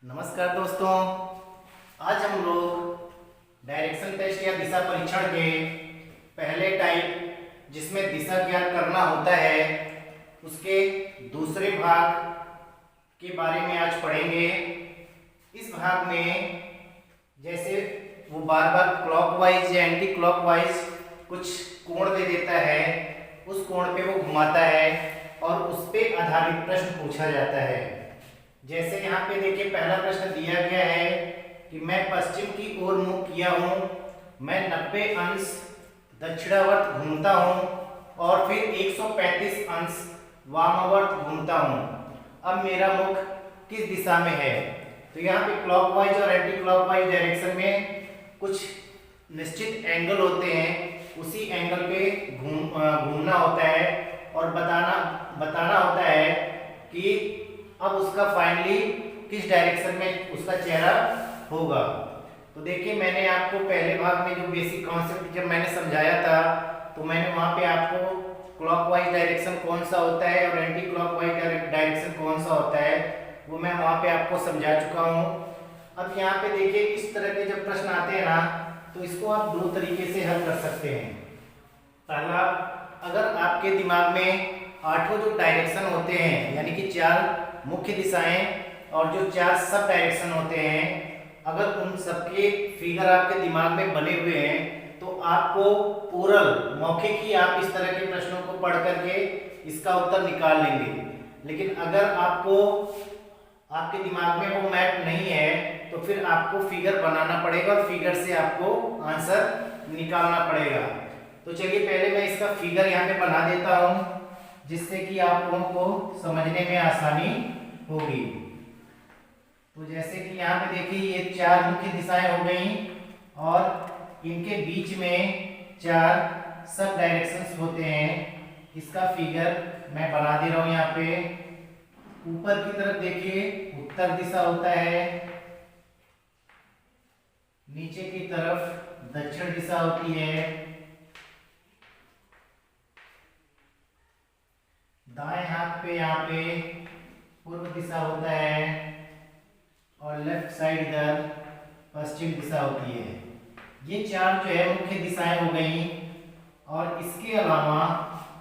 नमस्कार दोस्तों, आज हम लोग डायरेक्शन टेस्ट या दिशा परीक्षण के पहले टाइप जिसमें दिशा ज्ञात करना होता है उसके दूसरे भाग के बारे में आज पढ़ेंगे। इस भाग में जैसे वो बार बार क्लॉकवाइज या एंटी क्लॉकवाइज कुछ कोण दे देता है, उस कोण पे वो घुमाता है और उस पे आधारित प्रश्न पूछा जाता है। जैसे यहाँ पे देखिए पहला प्रश्न दिया गया है कि मैं पश्चिम की ओर मुख किया हूँ, मैं 90 अंश दक्षिणावर्त घूमता हूँ और फिर 135 अंश वामावर्त घूमता हूँ। अब मेरा मुख किस दिशा में है? तो यहाँ पे क्लॉकवाइज और एंटी क्लॉकवाइज डायरेक्शन में कुछ निश्चित एंगल होते हैं, उसी एंगल पे घूमना होता है और बताना होता है कि अब उसका फाइनली किस डायरेक्शन में उसका चेहरा होगा। तो देखिए मैंने आपको पहले भाग में जो बेसिक कॉन्सेप्ट जब मैंने समझाया था तो मैंने वहाँ पे आपको क्लॉकवाइज डायरेक्शन कौन सा होता है और एंटी क्लॉकवाइज डायरेक्शन कौन सा होता है वो मैं वहाँ पे आपको समझा चुका हूँ। अब यहाँ पे देखिए इस तरह के जब प्रश्न आते हैं ना तो इसको आप दो तरीके से हल कर सकते हैं। पहला, अगर आपके दिमाग में 8 जो डायरेक्शन होते हैं यानी कि 4 मुख्य दिशाएं और जो 4 सब डायरेक्शन होते हैं, अगर उन सबके फिगर आपके दिमाग में बने हुए हैं तो आपको ओरल मौखिक ही आप इस तरह के प्रश्नों को पढ़ करके इसका उत्तर निकाल लेंगे। लेकिन अगर आपको आपके दिमाग में वो मैप नहीं है तो फिर आपको फिगर बनाना पड़ेगा और फिगर से आपको आंसर निकालना पड़ेगा। तो चलिए पहले मैं इसका फिगर यहाँ पे बना देता हूँ जिससे कि आप लोगों को समझने में आसानी होगी। तो जैसे कि यहाँ पे देखिए ये 4 मुख्य दिशाएं हो गई और इनके बीच में 4 सब डायरेक्शंस होते हैं। इसका फिगर मैं बना दे रहा हूँ। यहाँ पे ऊपर की तरफ देखिए उत्तर दिशा होता है, नीचे की तरफ दक्षिण दिशा होती है, दाएं हाथ पे यहाँ पे पूर्व दिशा होता है और लेफ्ट साइड इधर पश्चिम दिशा होती है। ये 4 जो है मुख्य दिशाएं हो गई और इसके अलावा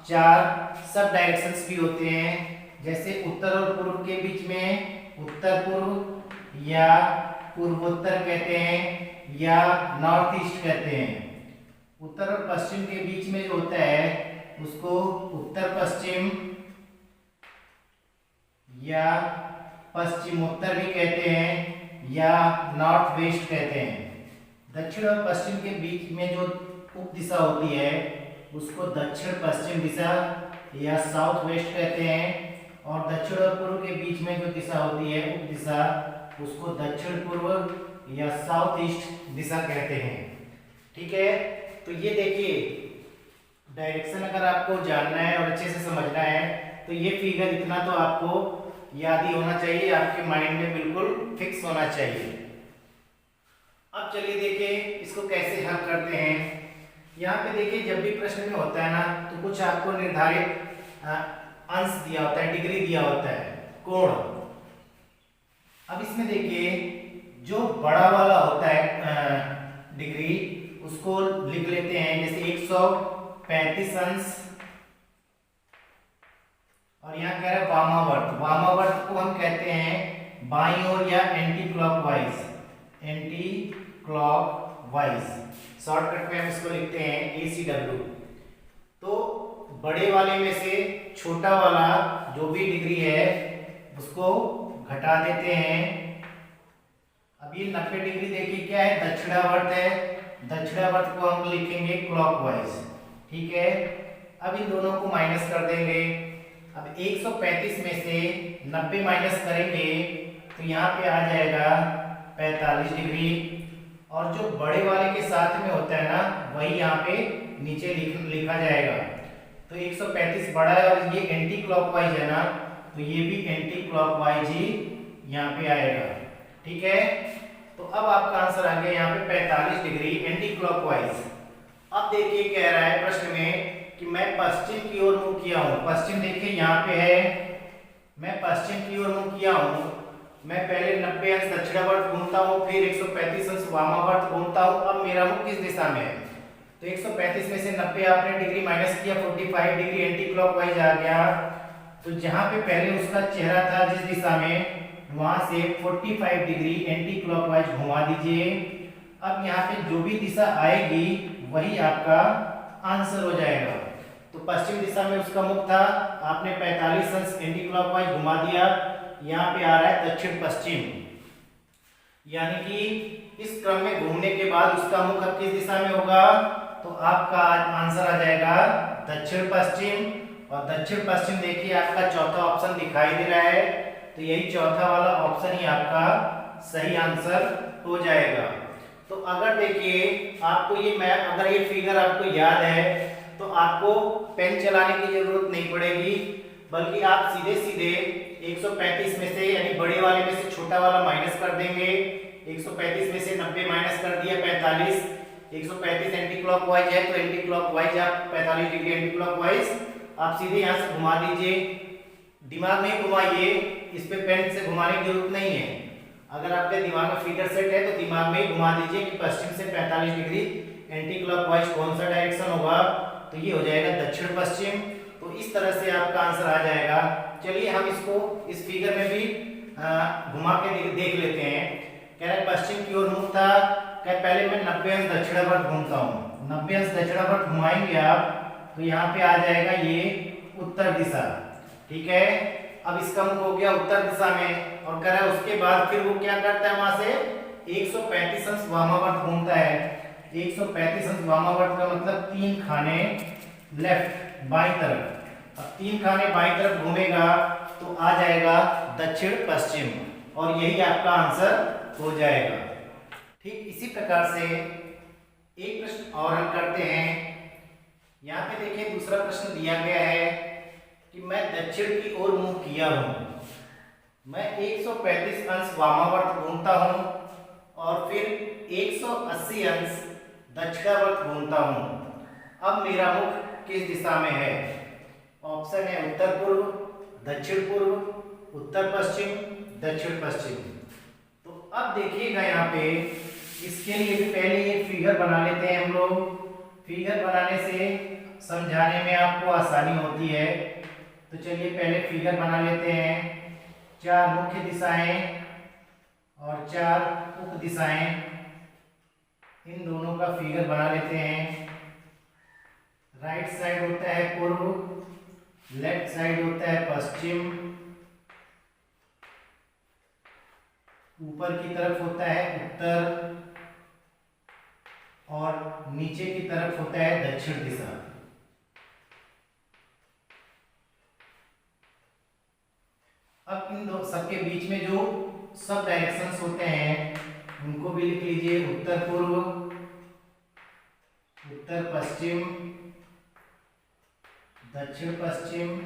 4 सब डायरेक्शंस भी होते हैं। जैसे उत्तर और पूर्व के बीच में उत्तर पूर्व या पूर्वोत्तर कहते हैं या नॉर्थ ईस्ट कहते हैं। उत्तर और पश्चिम के बीच में जो होता है उसको उत्तर पश्चिम या पश्चिमोत्तर भी कहते हैं या नॉर्थ वेस्ट कहते हैं। दक्षिण और पश्चिम के बीच में जो उप दिशा होती है उसको दक्षिण पश्चिम दिशा या साउथ वेस्ट कहते हैं और दक्षिण और पूर्व के बीच में जो दिशा होती है उप दिशा उसको दक्षिण पूर्व या साउथ ईस्ट दिशा कहते हैं। ठीक है, तो ये देखिए डायरेक्शन अगर आपको जानना है और अच्छे से समझना है तो ये फिगर इतना तो आपको याद ही होना चाहिए, आपके माइंड में बिल्कुल फिक्स होना चाहिए। अब चलिए देखिए इसको कैसे हल करते हैं। यहाँ पे देखिए जब भी प्रश्न में होता है ना तो कुछ आपको निर्धारित अंश दिया होता है, डिग्री दिया होता है, कोण। अब इसमें देखिए जो बड़ा वाला होता है डिग्री उसको लिख लेते हैं, जैसे 135 अंश और यहाँ कह रहा है वामावर्त। वामावर्त को हम कहते हैं बाईं ओर या anti clockwise. Anti clockwise shortcut में हम इसको लिखते हैं ACW। तो बड़े वाले में से छोटा वाला जो भी डिग्री है उसको घटा देते हैं। अब ये 90 डिग्री देखिए क्या है, दक्षिणावर्त है। दक्षिणावर्त को हम लिखेंगे क्लॉकवाइज। ठीक है, अब इन दोनों को माइनस कर देंगे। अब 135 में से 90 माइनस करेंगे तो यहाँ पे आ जाएगा 45 डिग्री और जो बड़े वाले के साथ में होता है ना वही यहाँ पे नीचे लिखा जाएगा। तो 135 बड़ा है और ये एंटी क्लॉकवाइज है ना तो ये भी एंटी क्लॉकवाइज ही यहाँ पे आएगा। ठीक है, तो अब आपका आंसर आ गया यहाँ पे 45 डिग्री एंटी क्लॉकवाइज। अब देखिए कह रहा है प्रश्न में कि मैं पश्चिम की ओर मुख किया हूँ। पश्चिम देखिए यहाँ पे है, मैं पश्चिम की ओर मुख किया हूँ मैं पहले 90 अंश दक्षिणावर्त घूमता हूँ, फिर 135 अंश वामावर्त घूमता हूँ। अब मेरा मुख किस दिशा में है? तो 135 में से 90 आपने डिग्री माइनस किया, 45 डिग्री एंटी क्लॉकवाइज आ गया। तो जहां पे पहले उसका चेहरा था जिस दिशा में, वहां से 45 डिग्री एंटी क्लॉकवाइज घुमा दीजिए। अब यहाँ पे जो भी दिशा आएगी वही आपका आंसर हो जाएगा। तो पश्चिम दिशा में उसका मुख था, आपने 45 अंश एंटी क्लॉकवाइज घुमा दिया, यहाँ पे आ रहा है दक्षिण पश्चिम, यानी कि इस क्रम में घूमने के बाद उसका मुख अब किस दिशा में होगा? तो आपका आंसर आ जाएगा दक्षिण पश्चिम। और दक्षिण पश्चिम देखिए आपका चौथा ऑप्शन दिखाई दे रहा है, तो यही चौथा वाला ऑप्शन ही आपका सही आंसर हो जाएगा। तो अगर देखिए आपको ये मैप, अगर ये फिगर आपको याद है तो आपको पेन चलाने की जरूरत नहीं पड़ेगी, बल्कि आप सीधे सीधे 135 में से, यानी बड़े वाले में से छोटा वाला माइनस कर देंगे। 135 में से 90 माइनस कर दिया 45, 135 एंटी क्लॉकवाइज है तो एंटी क्लॉकवाइज आप 45 डिग्री एंटी क्लॉकवाइज आप सीधे यहाँ से घुमा दीजिए, दिमाग में घुमाइए, इस पे पेन से घुमाने की जरूरत नहीं है। अगर आपके दिमाग में फिगर सेट है तो दिमाग में ही घुमा दीजिए कि पश्चिम से 45 डिग्री एंटी क्लॉकवाइज कौन सा डायरेक्शन होगा, तो ये हो जाएगा दक्षिण पश्चिम। तो इस तरह से आपका आंसर आ जाएगा। चलिए हम इसको इस फिगर में भी घुमा के देख लेते हैं। कह रहे पश्चिम की ओर मुख था, कह पहले मैं 90 अंश दक्षिणावर्त घूमता हूँ, 90 अंश दक्षिणावर्त घुमाएंगे आप तो यहाँ पे आ जाएगा ये उत्तर दिशा, ठीक है। अब इसका मुख हो गया उत्तर दिशा में, और कह रहा है उसके बाद फिर वो क्या करता है, वहां से 135 अंश वामावर्त घूमता है। 135 अंश वामावर्त का मतलब 3 खाने लेफ्ट बाईं तरफ। अब 3 खाने बाईं तरफ घूमेगा तो आ जाएगा दक्षिण पश्चिम, और यही आपका आंसर हो जाएगा। ठीक इसी प्रकार से एक प्रश्न और हम करते हैं। यहाँ पे देखिए दूसरा प्रश्न दिया गया है कि मैं दक्षिण की ओर मुंह किया हूं, मैं 135 अंश वामावर्त घूमता हूं और फिर 180 अंश दक्षिणावर्त घूमता हूं। अब मेरा मुख किस दिशा में है? ऑप्शन है उत्तर पूर्व, दक्षिण पूर्व, उत्तर पश्चिम, दक्षिण पश्चिम। तो अब देखिएगा यहाँ पे, इसके लिए भी पहले ये फिगर बना लेते हैं हम लोग। फिगर बनाने से समझाने में आपको आसानी होती है, तो चलिए पहले फिगर बना लेते हैं। 4 मुख्य दिशाएं और 4 उप दिशाएं, इन दोनों का फिगर बना लेते हैं। राइट साइड होता है पूर्व, लेफ्ट साइड होता है पश्चिम, ऊपर की तरफ होता है उत्तर और नीचे की तरफ होता है दक्षिण दिशा। अब इन दो सबके बीच में जो सब डायरेक्शंस होते हैं उनको भी लिख लीजिए। उत्तर पूर्व, उत्तर पश्चिम, दक्षिण पश्चिम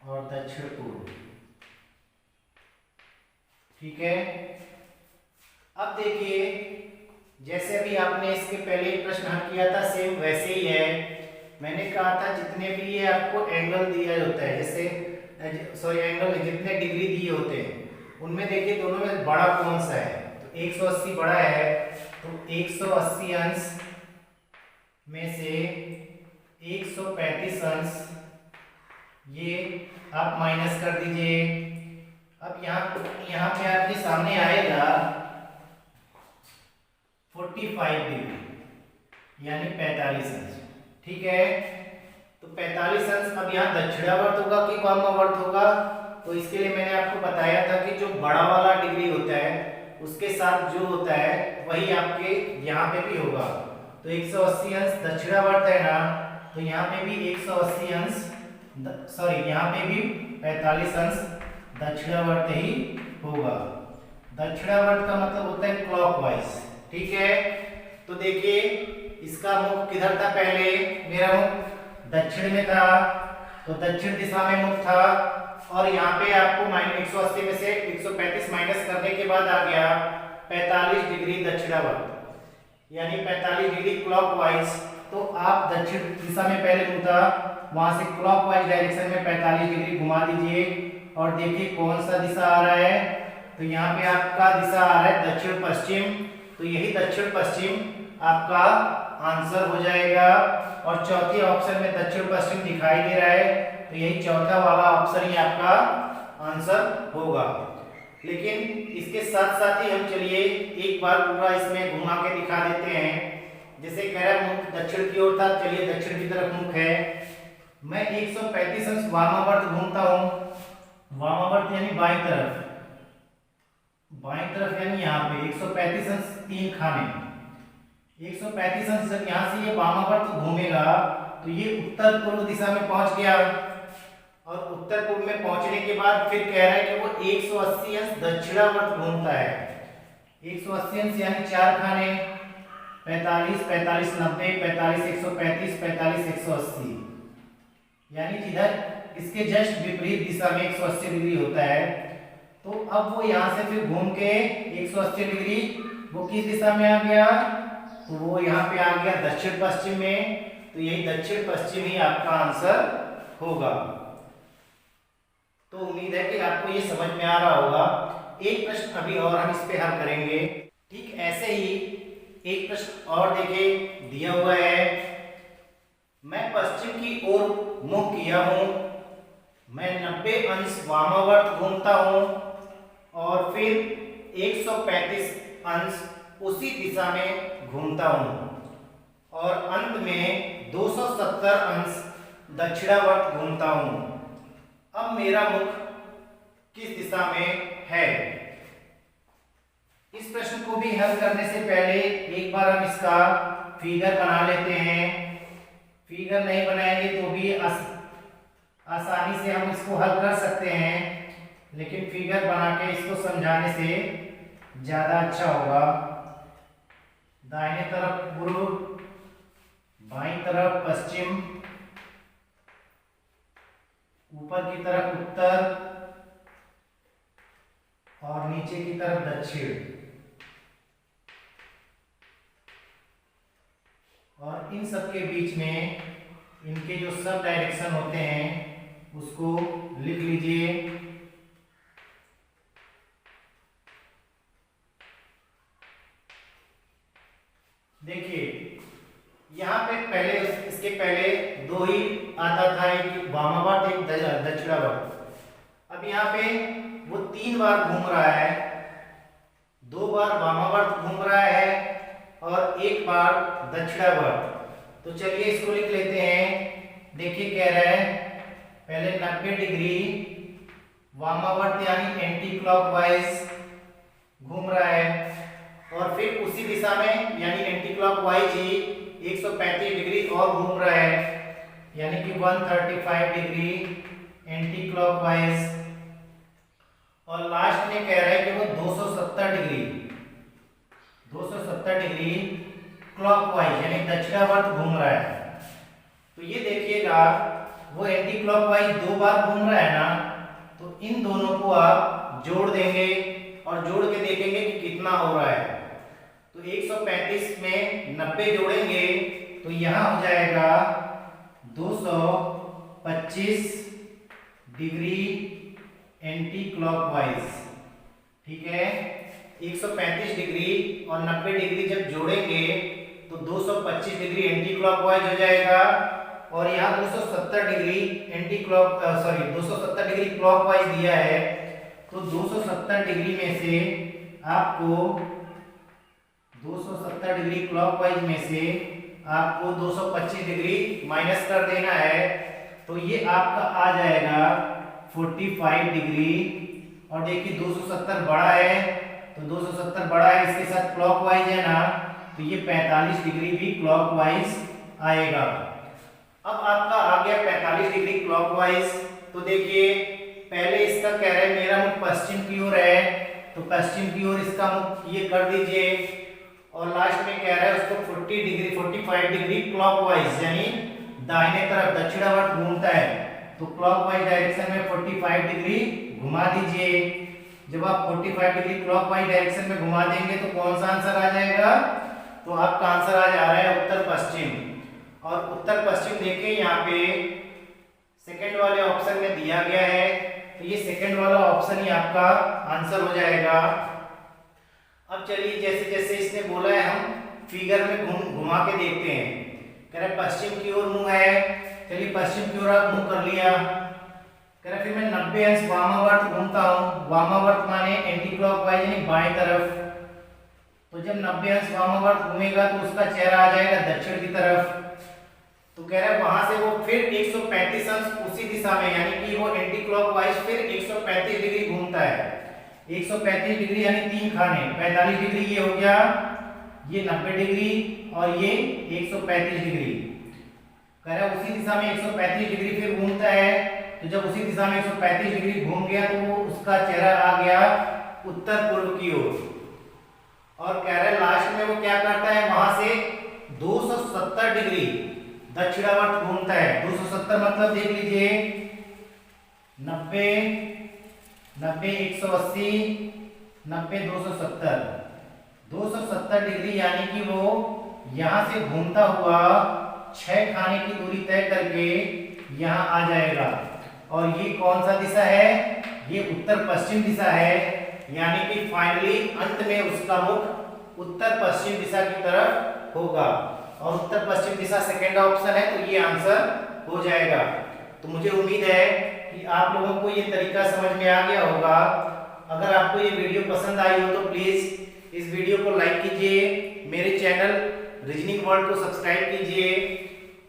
और दक्षिण पूर्व, ठीक है। अब देखिए जैसे अभी आपने इसके पहले एक प्रश्न हल किया था, सेम वैसे ही है। मैंने कहा था जितने भी ये आपको एंगल दिया होता है, जैसे सॉरी एंगल जितने डिग्री दिए होते हैं उनमें देखिए दोनों में बड़ा कौन सा है, तो 180 बड़ा है, तो 180 अंश में से 135 अंश ये आप माइनस कर दीजिए। अब यहाँ पे आपके सामने आएगा 45 डिग्री यानी 45 अंश, ठीक है। तो 45 अंश अब यहाँ दक्षिणावर्त होगा कि वामावर्त होगा, तो इसके लिए मैंने आपको बताया था कि जो बड़ा वाला डिग्री होता है उसके साथ जो होता है वही आपके यहाँ पे भी होगा। तो 180 अंश दक्षिणावर्त है ना, तो यहाँ पे भी 180 अंश यहाँ पे भी 45 अंश दक्षिणावर्त ही होगा। दक्षिणावर्त का मतलब होता है क्लॉकवाइज, ठीक है। तो देखिए इसका मुख किधर था, पहले मेरा मुख दक्षिण में था, तो दक्षिण दिशा में मुख था, और यहाँ पे आपको -180 में से 135 माइनस करने के बाद आ गया 45 डिग्री दक्षिणावर्त, यानी 45 डिग्री क्लॉकवाइज। तो आप दक्षिण दिशा में पहले मुख था, वहां से क्लॉकवाइज डायरेक्शन में 45 डिग्री घुमा दीजिए और देखिए कौन सा दिशा आ रहा है, तो यहाँ पे आपका दिशा आ रहा है दक्षिण पश्चिम, तो यही दक्षिण पश्चिम आपका आंसर हो जाएगा। और चौथे ऑप्शन में दक्षिण पश्चिम दिखाई दे रहा है, तो यही चौथा वाला ऑप्शन ही आपका आंसर होगा। लेकिन इसके साथ साथ ही हम चलिए एक बार पूरा इसमें घुमा के दिखा देते हैं। जैसे कह रहा है मुख दक्षिण की ओर था, चलिए दक्षिण की तरफ मुख है। मैं 135 अंश वामावर्त घूमता हूँ, वामावर्त यानी बाईं तरफ, बाईं तरफ यानी यहाँ पे 135 अंश 3 खाने, 135 अंश जब यहाँ से ये वामावर्त घूमेगा तो ये उत्तर पूर्व दिशा में पहुंच गया, और उत्तर पूर्व में पहुंचने के बाद फिर कह रहा है कि वो 180 अंश दक्षिणावर्त घूमता है। 180 अंश यानी 4 खाने, 45 45 90 45 135 45 180, यानी जिधर इसके जस्ट विपरीत दिशा में 180 डिग्री होता है। तो अब वो यहाँ से फिर घूम के 180 डिग्री वो किस दिशा में आ गया, तो वो यहाँ पे आ गया दक्षिण पश्चिम में, तो यही दक्षिण पश्चिम ही आपका आंसर होगा। तो उम्मीद है कि आपको ये समझ में आ रहा होगा। एक प्रश्न अभी और हम इस पे हल करेंगे। ठीक ऐसे ही एक प्रश्न और देखिए दिया हुआ है, मैं पश्चिम की ओर मुख किया हूं, मैं 90 अंश वामावर्त घूमता हूं और फिर 135 अंश उसी दिशा में घूमता हूं और अंत में 270 अंश दक्षिणावर्त घूमता हूं। अब मेरा मुख किस दिशा में है? इस प्रश्न को भी हल करने से पहले एक बार हम इसका फिगर बना लेते हैं। फिगर नहीं बनाएंगे तो भी आसानी से हम इसको हल कर सकते हैं, लेकिन फिगर बना के इसको समझाने से ज्यादा अच्छा होगा। दाहिने तरफ पूर्व, बाईं तरफ पश्चिम, ऊपर की तरफ उत्तर और नीचे की तरफ दक्षिण। और इन सब के बीच में इनके जो सब डायरेक्शन होते हैं उसको लिख लीजिए। देखिए यहाँ पे पहले इसके पहले दो ही आता था, एक वामावर्त एक दक्षिणावर्त। अब यहाँ पे वो 3 बार घूम रहा है, 2 बार वामावर्त घूम रहा है और 1 बार दक्षिणावर्त। तो चलिए इसको लिख लेते हैं। देखिए कह रहा है पहले 90 डिग्री वामावर्त यानी एंटी क्लॉकवाइज घूम रहा है और फिर उसी दिशा में यानी एंटी क्लॉकवाइज ही 135 डिग्री और घूम रहा है, यानी कि 135 डिग्री एंटी क्लॉकवाइज। और लास्ट में कह रहा है कि वो 270 डिग्री क्लॉकवाइज यानी दक्षिणावर्त घूम रहा है। तो ये देखिएगा वो एंटी क्लॉकवाइज 2 बार घूम रहा है ना, तो इन दोनों को आप जोड़ देंगे और जोड़ के देखेंगे कि कितना हो रहा है। तो 135 में 90 जोड़ेंगे तो यहाँ हो जाएगा 225 डिग्री एंटी क्लॉकवाइज। ठीक है, 135 डिग्री और 90 डिग्री जब जोड़ेंगे तो 225 डिग्री एंटी क्लॉकवाइज हो जाएगा और यहाँ 270 डिग्री 270 डिग्री क्लॉकवाइज दिया है। तो 270 डिग्री में से आपको 270 डिग्री क्लॉकवाइज में से आपको 225 डिग्री माइनस कर देना है, तो ये आपका आ जाएगा 45 डिग्री। और देखिए 270 बड़ा है, तो 270 बड़ा है, इसके साथ क्लॉकवाइज है ना, तो ये 45 डिग्री भी क्लॉकवाइज आएगा। अब आपका आ गया 45 डिग्री क्लॉकवाइज। तो देखिए पहले इसका कह रहे हैं मेरा मुख पश्चिम की ओर है, तो पश्चिम की ओर इसका मुख ये कर दीजिए और लास्ट में कह रहा है उसको 45 डिग्री क्लॉकवाइज यानी दाहिने तरफ दक्षिणावर्त घूमता है, तो क्लॉकवाइज डायरेक्शन में 45 डिग्री घुमा दीजिए। जब आप 45 डिग्री क्लॉकवाइज डायरेक्शन में घुमा देंगे तो कौन सा आंसर आ जाएगा, तो आपका आंसर आ जा रहा है उत्तर पश्चिम। और उत्तर पश्चिम देखिए यहाँ पे सेकंड वाले ऑप्शन में दिया गया है तो ये सेकंड वाला ऑप्शन ही आपका आंसर हो जाएगा। अब चलिए जैसे जैसे इसने बोला है हम फिगर में घुमा के देखते हैं। कह रहा है पश्चिम की ओर मुंह है, चलिए पश्चिम की ओर आप मुंह कर लिया। कह रहा फिर मैं 90 अंश वामावर्त घूमता हूँ, वामावर्त माने एंटी क्लॉकवाइज यानी बाएं तरफ। तो जब 90 अंश वामावर्त घूमेगा तो उसका चेहरा आ जाएगा दक्षिण की तरफ। तो कह रहा है वहां से वो फिर 135 अंश उसी दिशा में यानी कि वो एंटी क्लॉकवाइज फिर 135 डिग्री घूमता है। 135 डिग्री यानी 3 खाने, 45 डिग्री ये हो गया, ये 90 डिग्री और ये 135 डिग्री। कह रहा है उसी दिशा में 135 डिग्री फिर घूमता है। तो जब उसी दिशा में 135 डिग्री घूम गया तो वो उसका चेहरा आ गया उत्तर पूर्व की ओर। और कह रहा है लास्ट में वो क्या करता है, वहां से 270 डिग्री दक्षिणावर्त घूमता है। 270 मतलब देख लीजिए 90 90 180 90 270 270 डिग्री यानी कि वो यहां से घूमता हुआ 6 खाने की दूरी तय करके यहां आ जाएगा। और ये कौन सा दिशा है, ये उत्तर पश्चिम दिशा है, यानी कि फाइनली अंत में उसका मुख उत्तर पश्चिम दिशा की तरफ होगा। और उत्तर पश्चिम दिशा सेकंड ऑप्शन है, तो ये आंसर हो जाएगा। तो मुझे उम्मीद है कि आप लोगों को ये तरीका समझ में आ गया होगा। अगर आपको ये वीडियो पसंद आई हो तो प्लीज इस वीडियो को लाइक कीजिए, मेरे चैनल रीजनिंग वर्ल्ड को सब्सक्राइब कीजिए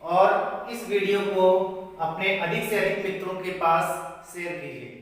और इस वीडियो को अपने अधिक से अधिक मित्रों के पास शेयर कीजिए।